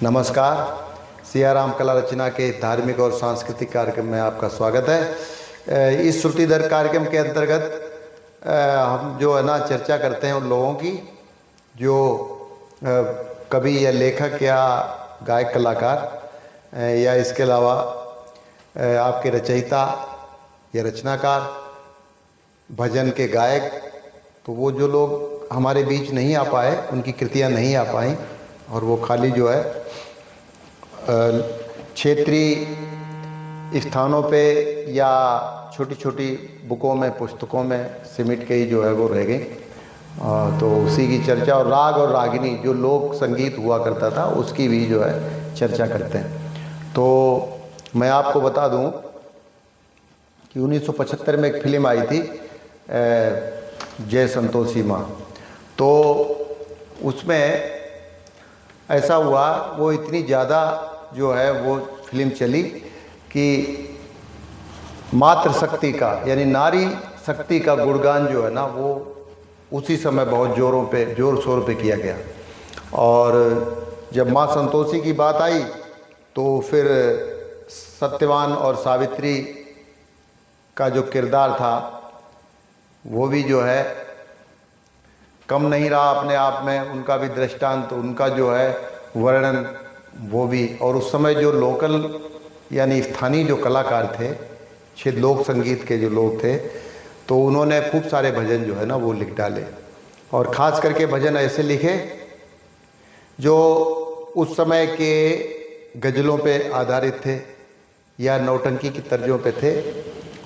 नमस्कार। सियाराम कला रचना के धार्मिक और सांस्कृतिक कार्यक्रम में आपका स्वागत है। इस श्रुतिधर कार्यक्रम के अंतर्गत हम जो है ना चर्चा करते हैं उन लोगों की जो कवि या लेखक या गायक कलाकार या इसके अलावा आपके रचयिता या रचनाकार, भजन के गायक, तो वो जो लोग हमारे बीच नहीं आ पाए, उनकी कृतियाँ नहीं आ पाई और वो खाली जो है क्षेत्रीय स्थानों पे या छोटी छोटी बुकों में, पुस्तकों में सिमट के ही जो है वो रह गई। तो उसी की चर्चा और राग और रागिनी जो लोक संगीत हुआ करता था उसकी भी जो है चर्चा करते हैं। तो मैं आपको बता दूं कि 1975 में एक फिल्म आई थी जय संतोषी माँ। तो उसमें ऐसा हुआ, वो इतनी ज़्यादा जो है वो फिल्म चली कि मातृशक्ति का यानी नारी शक्ति का गुणगान जो है ना वो उसी समय बहुत जोर शोर पे किया गया। और जब माँ संतोषी की बात आई तो फिर सत्यवान और सावित्री का जो किरदार था वो भी जो है कम नहीं रहा अपने आप में, उनका भी दृष्टांत, उनका जो है वर्णन वो भी। और उस समय जो लोकल यानी स्थानीय जो कलाकार थे, क्षेत्र लोक संगीत के जो लोग थे, तो उन्होंने खूब सारे भजन जो है ना वो लिख डाले। और ख़ास करके भजन ऐसे लिखे जो उस समय के गज़लों पे आधारित थे या नौटंकी की तर्जों पे थे,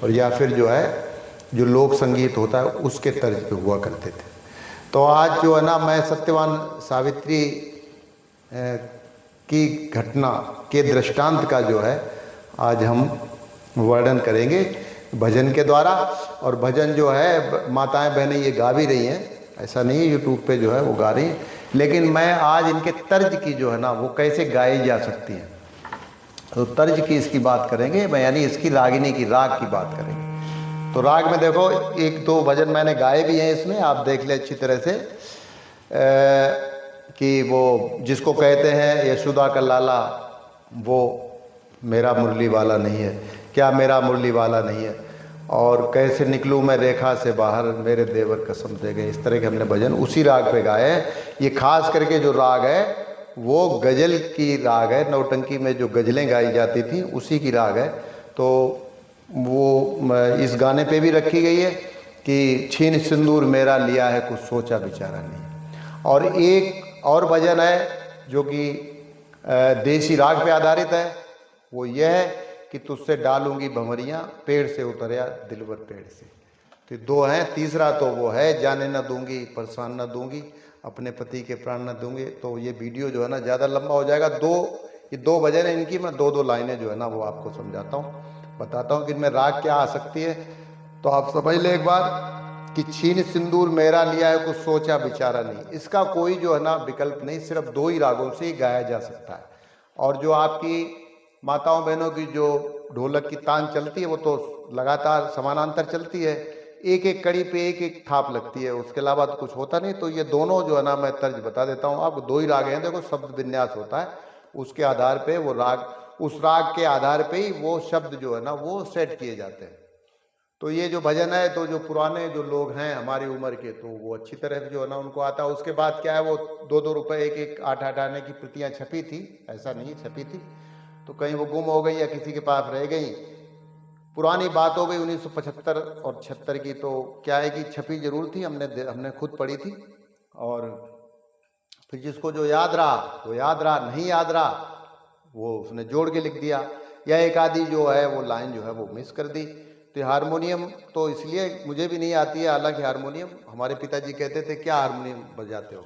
और या फिर जो है जो लोक संगीत होता है उसके तर्ज पे हुआ करते थे। तो आज जो है ना मैं सत्यवान सावित्री की घटना के दृष्टांत का जो है आज हम वर्णन करेंगे भजन के द्वारा। और भजन जो है माताएं बहनें ये गा भी रही हैं, ऐसा नहीं है यूट्यूब पे जो है वो गा रही हैं, लेकिन मैं आज इनके तर्ज की जो है ना वो कैसे गाई जा सकती हैं तो तर्ज की इसकी बात करेंगे, मैं यानी इसकी रागिनी की, राग की बात करेंगे। तो राग में देखो एक दो भजन मैंने गाए भी हैं इसमें, आप देख ले अच्छी तरह से कि वो जिसको कहते हैं यशोदा का लाला वो मेरा मुरली वाला नहीं है, क्या मेरा मुरली वाला नहीं है, और कैसे निकलूँ मैं रेखा से बाहर मेरे देवर कसम दे गए। इस तरह के हमने भजन उसी राग पे गाए हैं। ये खास करके जो राग है वो गज़ल की राग है, नौटंकी में जो गज़लें गाई जाती थी उसी की राग है। तो वो इस गाने पे भी रखी गई है कि छीन सिंदूर मेरा लिया है कुछ सोचा विचारा नहीं। और एक और भजन है जो कि देसी राग पे आधारित है, वो यह है कि तुझसे डालूंगी भंवरियाँ पेड़ से उतरिया दिलवर पेड़ से। तो दो हैं, तीसरा तो वो है जाने न दूंगी परेशान न दूंगी अपने पति के प्राण न दूंगी। तो ये वीडियो जो है ना ज़्यादा लंबा हो जाएगा, ये दो भजन है, इनकी मैं दो लाइनें जो है ना वो आपको समझाता हूँ, बताता हूँ कि इनमें राग क्या आ सकती है। तो आप समझ ले एक बार कि छीन सिंदूर मेरा लिया है कुछ सोचा विचारा नहीं, इसका कोई जो है ना विकल्प नहीं, सिर्फ दो ही रागों से ही गाया जा सकता है। और जो आपकी माताओं बहनों की जो ढोलक की तान चलती है वो तो लगातार समानांतर चलती है, एक एक कड़ी पे एक एक थाप लगती है, उसके अलावा तो कुछ होता नहीं। तो ये दोनों जो है ना मैं तर्ज बता देता हूँ आपको, दो ही राग हैं। देखो शब्द विन्यास होता है, उसके आधार पे वो राग, उस राग के आधार पे ही वो शब्द जो है ना वो सेट किए जाते हैं। तो ये जो भजन है तो जो पुराने जो लोग हैं हमारी उम्र के, तो वो अच्छी तरह से जो है ना उनको आता है। उसके बाद क्या है, वो 2-2 रुपए एक एक 8-8 आने की प्रतियां छपी थी, ऐसा नहीं छपी थी, तो कहीं वो गुम हो गई या किसी के पास रह गई। पुरानी बात हो गई 1975 और 76 की। तो क्या है कि छपी जरूर थी, हमने खुद पढ़ी थी। और फिर जिसको जो याद रहा वो याद रहा, नहीं याद रहा वो उसने जोड़ के लिख दिया, या एक आदि जो है वो लाइन जो है वो मिस कर दी। तो हारमोनियम तो इसलिए मुझे भी नहीं आती है, हालांकि हारमोनियम हमारे पिताजी कहते थे क्या हारमोनियम बजाते हो,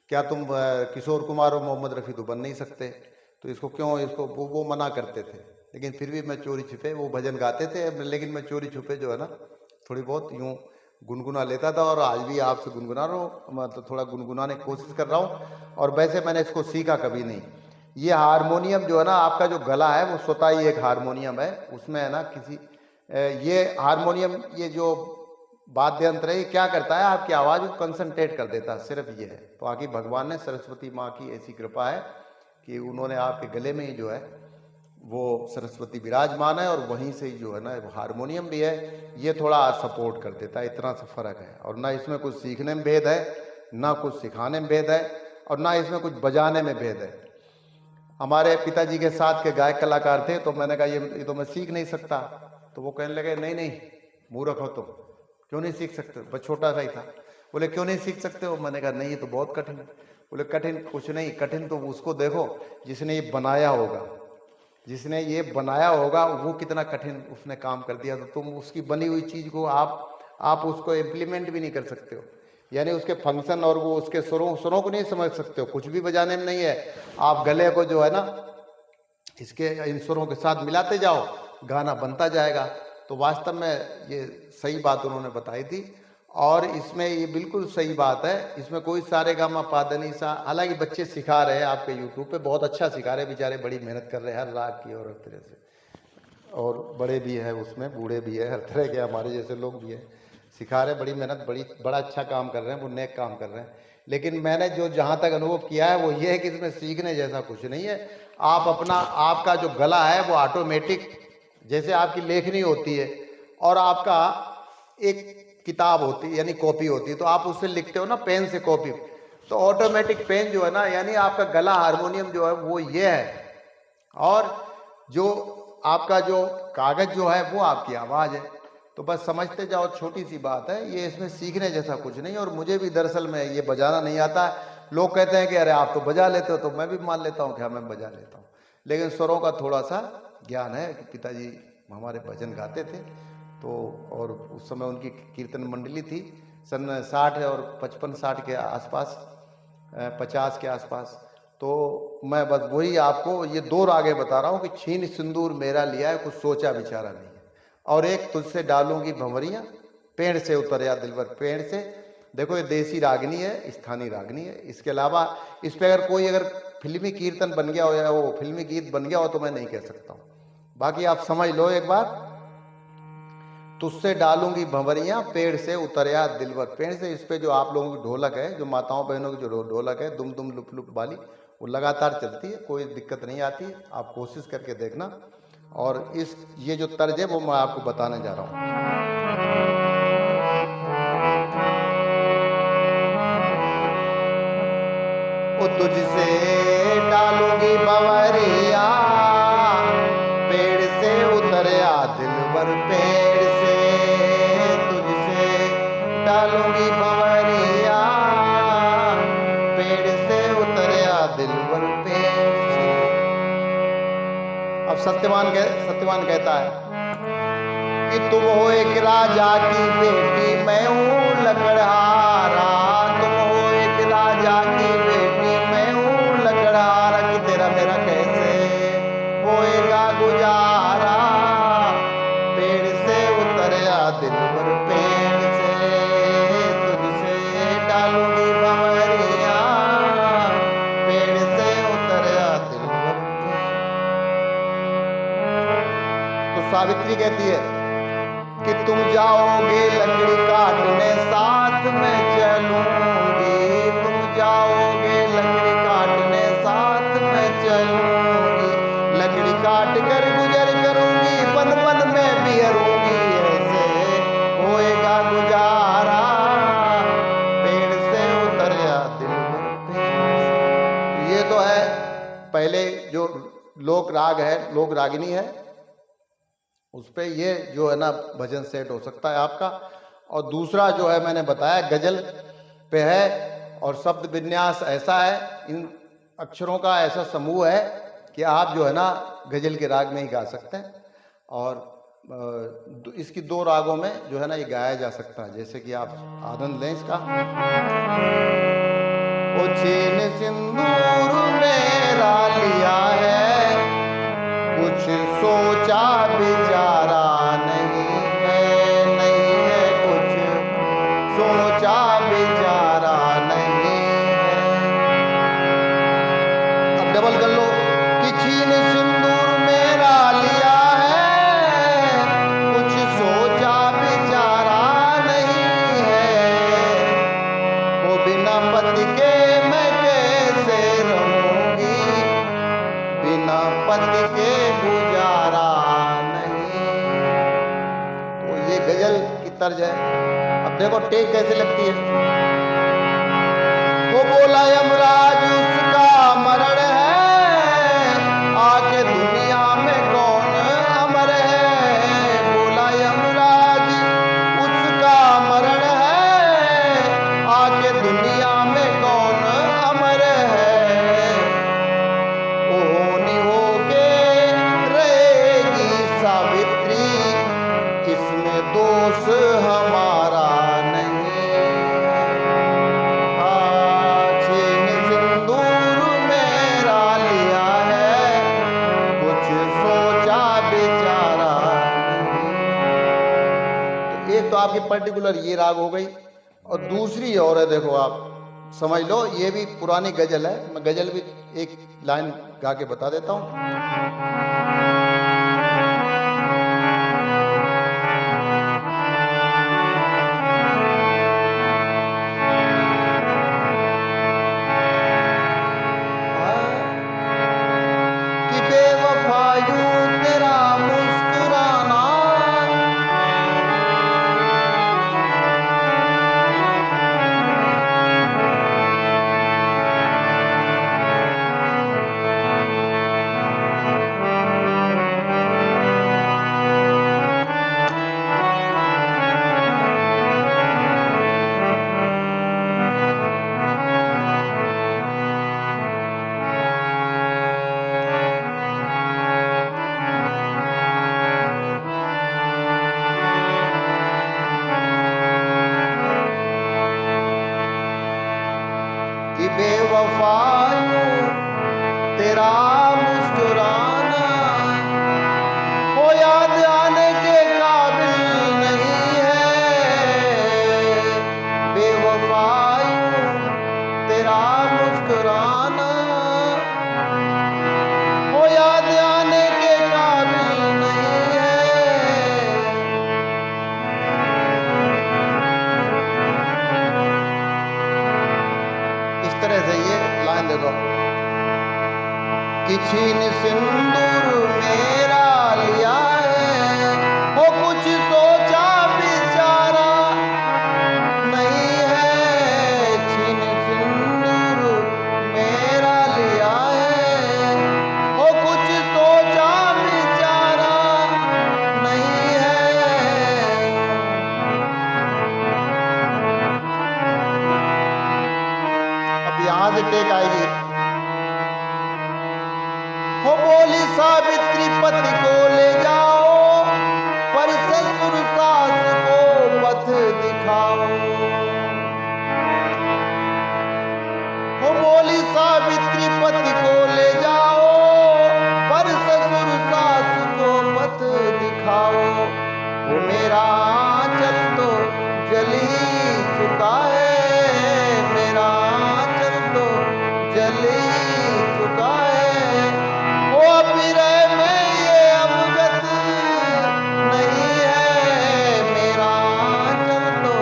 क्या तुम किशोर कुमार और मोहम्मद रफ़ी तो बन नहीं सकते, तो इसको क्यों, इसको वो मना करते थे। लेकिन फिर भी मैं चोरी छिपे वो भजन गाते थे, लेकिन मैं चोरी छुपे जो है ना थोड़ी बहुत यूँ गुनगुना लेता था। और आज भी आपसे गुनगुना रहा हूँ, मतलब थोड़ा गुनगुनाने की कोशिश कर रहा हूँ। और वैसे मैंने इसको सीखा कभी नहीं। ये हारमोनियम जो है ना, आपका जो गला है वो स्वतः ही एक हारमोनियम है, उसमें है ना किसी ये हारमोनियम, ये जो वाद्य यंत्र है, ये क्या करता है आपकी आवाज़ को कंसंट्रेट कर देता है, सिर्फ ये है। तो आगे भगवान ने, सरस्वती माँ की ऐसी कृपा है कि उन्होंने आपके गले में ही जो है वो सरस्वती विराजमान है, और वहीं से ही जो है ना हारमोनियम भी है, ये थोड़ा सपोर्ट कर देता है, इतना सा फर्क है। और ना इसमें कुछ सीखने में भेद है, ना कुछ सिखाने में भेद है, और ना इसमें कुछ बजाने में भेद है। हमारे पिताजी के साथ के गायक कलाकार थे, तो मैंने कहा ये तो मैं सीख नहीं सकता। तो वो कहने लगे नहीं नहीं मूर्ख हो तुम, क्यों नहीं सीख सकते, बस छोटा सा ही था। बोले क्यों नहीं सीख सकते हो? मैंने कहा नहीं ये तो बहुत कठिन है। बोले कठिन कुछ नहीं, कठिन तो उसको देखो जिसने ये बनाया होगा, जिसने ये बनाया होगा वो कितना कठिन उसने काम कर दिया। तो तुम उसकी बनी हुई चीज को आप उसको इम्प्लीमेंट भी नहीं कर सकते हो, यानी उसके फंक्शन और वो उसके सुरों को नहीं समझ सकते हो, कुछ भी बजाने में नहीं है। आप गले को जो है ना इसके इन सुरों के साथ मिलाते जाओ, गाना बनता जाएगा। तो वास्तव में ये सही बात उन्होंने बताई थी, और इसमें ये बिल्कुल सही बात है। इसमें कोई सारे गामा पादनी सा, हालांकि बच्चे सिखा रहे हैं आपके यूट्यूब पे, बहुत अच्छा सिखा रहे हैं बेचारे, बड़ी मेहनत कर रहे हैं हर राग की और हर तरह से, और बड़े भी है उसमें, बूढ़े भी है, हर तरह के हमारे जैसे लोग भी हैं, सिखा रहे हैं, बड़ी मेहनत, बड़ा अच्छा काम कर रहे हैं, वो नेक काम कर रहे हैं। लेकिन मैंने जो जहाँ तक अनुभव किया है वो ये है कि इसमें सीखने जैसा कुछ नहीं है। आप अपना, आपका जो गला है वो ऑटोमेटिक, जैसे आपकी लेखनी होती है और आपका एक किताब होती है यानी कॉपी होती है, तो आप उससे लिखते हो ना पेन से कॉपी, तो ऑटोमेटिक पेन जो है ना, यानी आपका गला हारमोनियम जो है वो ये है, और जो आपका जो कागज जो है वो आपकी आवाज़ है। तो बस समझते जाओ, छोटी सी बात है ये, इसमें सीखने जैसा कुछ नहीं। और मुझे भी दरअसल में ये बजाना नहीं आता है। लोग कहते हैं कि अरे आप तो बजा लेते हो, तो मैं भी मान लेता हूँ कि हाँ मैं बजा लेता हूँ, लेकिन स्वरों का थोड़ा सा ज्ञान है कि पिताजी हमारे भजन गाते थे, तो और उस समय उनकी कीर्तन मंडली थी, सन 60 और 55-60 के आसपास, 50 के आसपास। तो मैं बस वही आपको ये 2 रागें बता रहा हूँ कि छीन सिंदूर मेरा लिया है, कुछ सोचा विचारा नहीं है, और एक तुझसे डालूंगी भंवरियाँ, पेड़ से उतर या दिलवर पेड़ से। देखो ये देसी रागनी है, स्थानीय रागनी है। इसके अलावा इस पे अगर फिल्मी कीर्तन बन गया हो या वो फिल्मी गीत बन गया हो तो मैं नहीं कह सकता हूँ। बाकी आप समझ लो एक बार, तुझसे डालूंगी भंवरियाँ, पेड़ से उतरया दिलवर पेड़ से। इस पे जो आप लोगों की ढोलक है, जो माताओं बहनों की जो ढोलक है, दुम दुम लुप लुप वाली, वो लगातार चलती है, कोई दिक्कत नहीं आती है। आप कोशिश करके देखना। और ये जो तर्ज है वो मैं आपको बताने जा रहा हूँ। वो तुझसे डालूंगी भंवरिया, पेड़ से उतरया दिलवर पेड़ से, तुझसे डालूंगी भंवरिया, पेड़ से उतरया दिलवर पेड़ से। अब सत्यवान कहता है कि तुम हो एक राजा की बेटी, मैं हूँ लकड़हारा। तुम हो एक राजा की बेटी, मैं हूँ लकड़हारा, कि तेरा मेरा कैसे होएगा गुजारा, पेड़ से उतरया दिलवर पेड़ से, तुझसे डालूंगी भंवरिया, पेड़ से उतरया दिलवर पेड़। तो सावित्री कहती है कि तुम जाओगे लकड़ी काटने, साथ में चलूंगी। तुम जाओगे लकड़ी काटने, साथ में चलूंगी। लकड़ी काट कर गुजर करूंगी, बन बन में बिहरूंगी, ऐसे होएगा गुजारा, पेड़ से उतरया दिलवर पेड़ से। ये तो है पहले जो लोक राग है, लोक रागिनी है, उस पर ये जो है ना भजन सेट हो सकता है आपका। और दूसरा जो है मैंने बताया गजल पे है, और शब्द विन्यास ऐसा है, इन अक्षरों का ऐसा समूह है कि आप जो है ना गजल के राग में ही गा सकते हैं। और इसकी 2 रागों में जो है ना ये गाया जा सकता है, जैसे कि आप आनंद लें इसका। ओ छीन सिंदूर मेरा लिया है, कुछ सोचा विचारा नहीं है, नहीं है कुछ सोचा विचारा नहीं है। अब डबल कर लो कि छीन सिंदूर मेरा लिया है, कुछ सोचा विचारा नहीं है, वो बिना पति के मैं कैसे रहूंगी, पति के गुजारा नहीं। तो ये गजल की तर्ज है। अब देखो टेक कैसे लगती है। वो बोला यमराज उसका मरण है, आके दुनिया में कौन अमर है। बोला यमराज उसका मरण है, आके दुनिया में कौन अमर है। ओनी होके रहेगी सावित्री, इसमें दोष हमारा नहीं। छीन सिंदूर मेरा लिया है, कुछ सोचा बेचारा नहीं। तो एक तो आपकी पर्टिकुलर ये राग हो गई, और दूसरी और है, देखो आप समझ लो, ये भी पुरानी गजल है। मैं गजल भी एक लाइन गा के बता देता हूँ। कि बेवफा यूं तेरा मुस्कुराना, कि बेवफा यूं तेरा मुस्कुराना, वो याद आने के काबिल नहीं है। बेवफा यूं तेरा मुस्कुराना, वो याद आने के काबिल नहीं है। इस तरह से ये लाइन देखो कि छीन सिंदूर मेरा लिया है, वो कुछ सोचा बेचारा नहीं है। छीन सिंदूर मेरा लिया है, वो कुछ सोचा बेचारा नहीं है। अब यहां से टेक आएगी। हो बोली सावित्री पति को ले जाओ, पर ससुर सास को पथ दिखाओ। हो बोली सावित्री पति को ले जाओ, पर ससुर सास को पथ दिखाओ। वो मेरा आंचल तो जल ही चुका है, मेरा आंचल तो जल ही चुका है। वो अभिनय में ये अवगत नहीं है, मेरा आंचल तो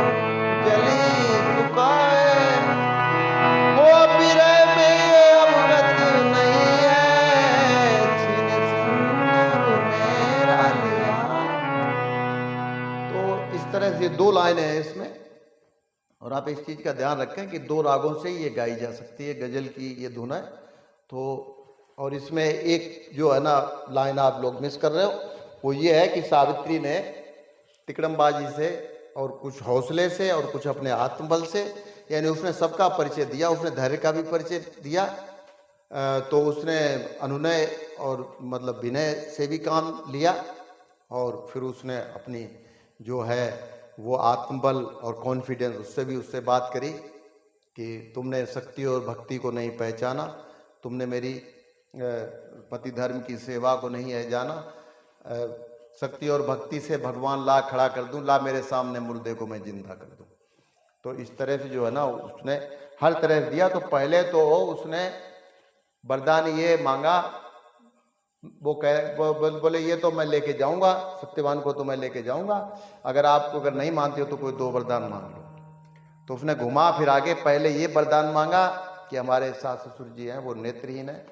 जल ही चुका है। वो अभिनय में ये अवगत नहीं है, छीन सिंदूर मेरा लिया। तो इस तरह से दो लाइनें हैं इसमें, और आप इस चीज का ध्यान रखें कि दो रागों से ये गाई जा सकती है। गजल की ये धुन है। तो और इसमें एक जो है ना लाइन आप लोग मिस कर रहे हो, वो ये है कि सावित्री ने तिकड़मबाजी से और कुछ हौसले से और कुछ अपने आत्मबल से, यानी उसने सबका परिचय दिया, उसने धैर्य का भी परिचय दिया। तो उसने अनुनय और मतलब विनय से भी काम लिया, और फिर उसने अपनी जो है वो आत्मबल और कॉन्फिडेंस उससे भी उससे बात करी कि तुमने शक्ति और भक्ति को नहीं पहचाना, तुमने मेरी पति धर्म की सेवा को नहीं है जाना। शक्ति और भक्ति से भगवान ला खड़ा कर दूं, ला मेरे सामने मुर्दे को मैं जिंदा कर दूं। तो इस तरह से जो है ना उसने हर तरह से दिया। तो पहले तो उसने वरदान ये मांगा, वो बोले ये तो मैं लेके जाऊंगा, सत्यवान को तो मैं लेके जाऊंगा, अगर आपको अगर नहीं मानते हो तो कोई दो वरदान मांग लो। तो उसने घुमा फिर आगे पहले ये वरदान मांगा कि हमारे सास ससुर जी हैं वो नेत्रहीन हैं,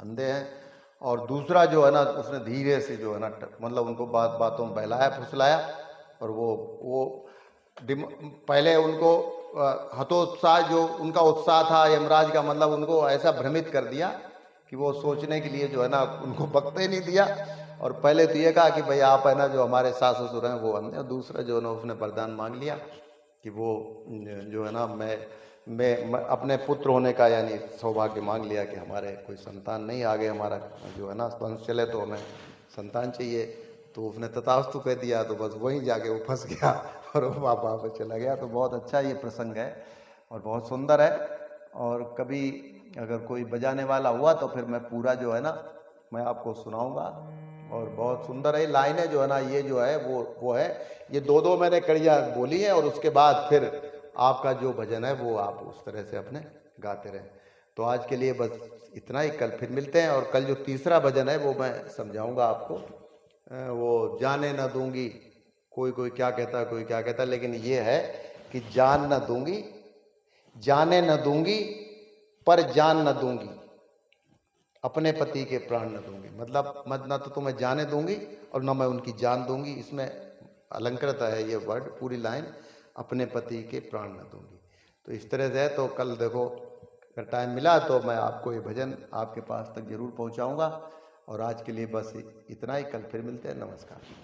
अंधे हैं, और दूसरा जो है ना उसने धीरे से जो है ना मतलब उनको बातों में बहलाया फुसलाया, और वो पहले उनको हतोत्साह जो उनका उत्साह था यमराज का, मतलब उनको ऐसा भ्रमित कर दिया कि वो सोचने के लिए जो है ना उनको वक्त ही नहीं दिया। और पहले तो ये कहा कि भाई आप है ना जो हमारे सास ससुर हैं वो हमने, और दूसरा जो है ना उसने वरदान मांग लिया कि वो जो है ना मैं अपने पुत्र होने का यानी सौभाग्य मांग लिया कि हमारे कोई संतान नहीं, आगे हमारा जो है ना वंश चले तो हमें संतान चाहिए। तो उसने तथास्तु कह दिया, तो बस वहीं जाके वो फंस गया और वो वापस चला गया। तो बहुत अच्छा ये प्रसंग है और बहुत सुंदर है। और कभी अगर कोई बजाने वाला हुआ तो फिर मैं पूरा जो है ना मैं आपको सुनाऊंगा। और बहुत सुंदर है लाइनें जो है ना, ये जो है वो है, ये दो मैंने कड़ियाँ बोली है, और उसके बाद फिर आपका जो भजन है वो आप उस तरह से अपने गाते रहें। तो आज के लिए बस इतना ही, कल फिर मिलते हैं। और कल जो तीसरा भजन है वो मैं समझाऊंगा आपको। वो जाने न दूंगी, कोई कोई क्या कहता है कोई क्या कहता है, लेकिन ये है कि जान न दूंगी, जाने न दूंगी, पर जान न दूंगी, अपने पति के प्राण न दूंगी। मतलब मत ना तो तुम्हें जाने दूंगी और ना मैं उनकी जान दूंगी। इसमें अलंकृत है ये वर्ड, पूरी लाइन, अपने पति के प्राण न दूंगी। तो इस तरह से है। तो कल देखो अगर टाइम मिला तो मैं आपको ये भजन आपके पास तक जरूर पहुंचाऊंगा। और आज के लिए बस इतना ही, कल फिर मिलते हैं। नमस्कार।